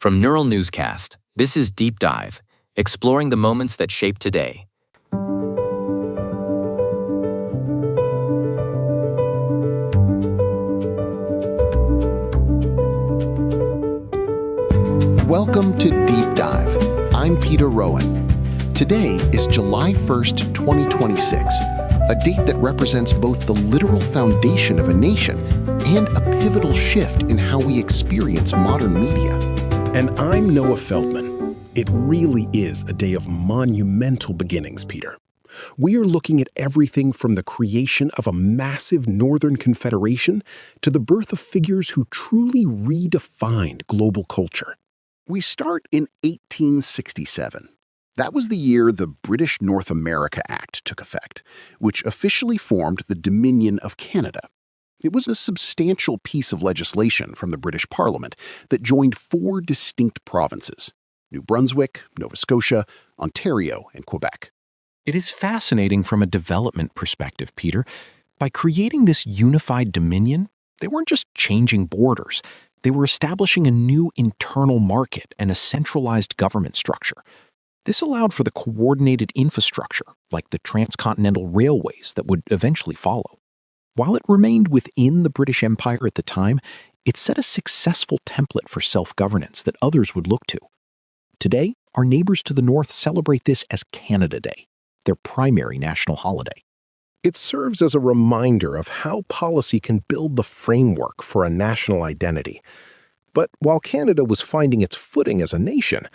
From Neural Newscast, this is Deep Dive, exploring the moments that shape today. Welcome to Deep Dive. I'm Peter Rowan. Today is July 1st, 2026, a date that represents both the literal foundation of a nation and a pivotal shift in how we experience modern media. And I'm Noah Feldman. It really is a day of monumental beginnings, Peter. We are looking at everything from the creation of a massive Northern Confederation to the birth of figures who truly redefined global culture. We start in 1867. That was the year the British North America Act took effect, which officially formed the Dominion of Canada. It was a substantial piece of legislation from the British Parliament that joined 4 distinct provinces: New Brunswick, Nova Scotia, Ontario, and Quebec. It is fascinating from a development perspective, Peter. By creating this unified dominion, they weren't just changing borders. They were establishing a new internal market and a centralized government structure. This allowed for the coordinated infrastructure, like the transcontinental railways that would eventually follow. While it remained within the British Empire at the time, it set a successful template for self-governance that others would look to. Today, our neighbors to the north celebrate this as Canada Day, their primary national holiday. It serves as a reminder of how policy can build the framework for a national identity. But while Canada was finding its footing as a nation,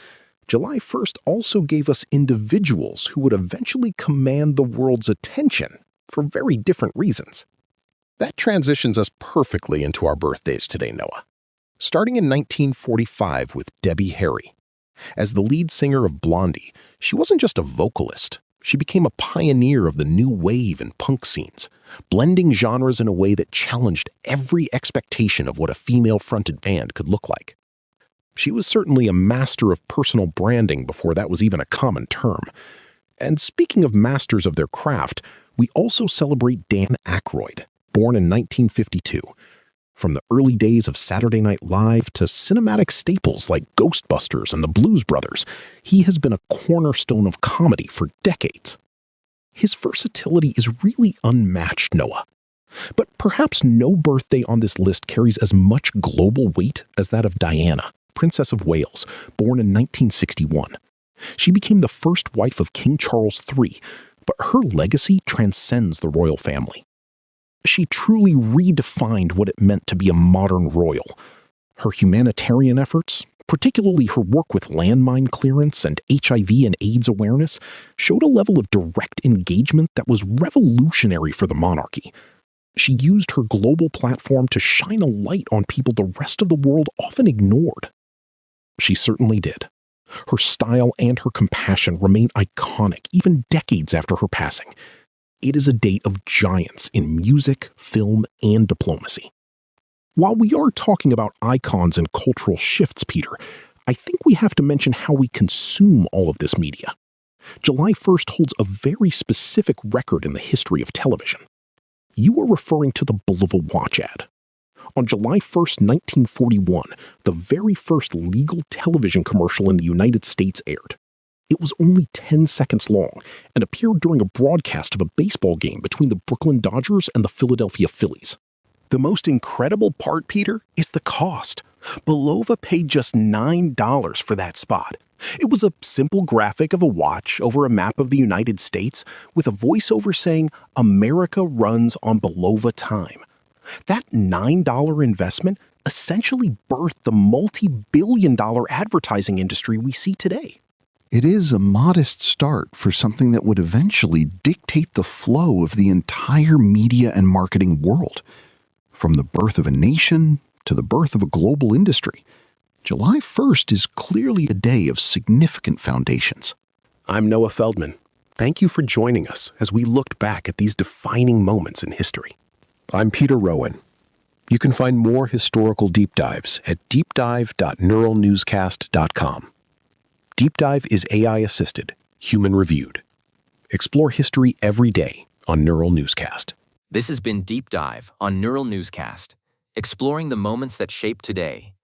July 1st also gave us individuals who would eventually command the world's attention for very different reasons. That transitions us perfectly into our birthdays today, Noah. Starting in 1945 with Debbie Harry. As the lead singer of Blondie, she wasn't just a vocalist. She became a pioneer of the new wave and punk scenes, blending genres in a way that challenged every expectation of what a female-fronted band could look like. She was certainly a master of personal branding before that was even a common term. And speaking of masters of their craft, we also celebrate Dan Aykroyd, born in 1952. From the early days of Saturday Night Live to cinematic staples like Ghostbusters and the Blues Brothers, he has been a cornerstone of comedy for decades. His versatility is really unmatched, Noah. But perhaps no birthday on this list carries as much global weight as that of Diana, Princess of Wales, born in 1961. She became the first wife of King Charles III, but her legacy transcends the royal family. She truly redefined what it meant to be a modern royal. Her humanitarian efforts, particularly her work with landmine clearance and HIV and AIDS awareness, showed a level of direct engagement that was revolutionary for the monarchy. She used her global platform to shine a light on people the rest of the world often ignored. She certainly did. Her style and her compassion remain iconic even decades after her passing. It is a date of giants in music, film, and diplomacy. While we are talking about icons and cultural shifts, Peter, I think we have to mention how we consume all of this media. July 1st holds a very specific record in the history of television. You are referring to the Bulova watch ad. On July 1st, 1941, the very first legal television commercial in the United States aired. It was only 10 seconds long and appeared during a broadcast of a baseball game between the Brooklyn Dodgers and the Philadelphia Phillies. The most incredible part, Peter, is the cost. Bulova paid just $9 for that spot. It was a simple graphic of a watch over a map of the United States with a voiceover saying, "America runs on Bulova time." That $9 investment essentially birthed the multi-billion-dollar advertising industry we see today. It is a modest start for something that would eventually dictate the flow of the entire media and marketing world. From the birth of a nation to the birth of a global industry, July 1st is clearly a day of significant foundations. I'm Noah Feldman. Thank you for joining us as we looked back at these defining moments in history. I'm Peter Rowan. You can find more historical deep dives at deepdive.neuralnewscast.com. Deep Dive is AI-assisted, human-reviewed. Explore history every day on Neural Newscast. This has been Deep Dive on Neural Newscast, exploring the moments that shape today.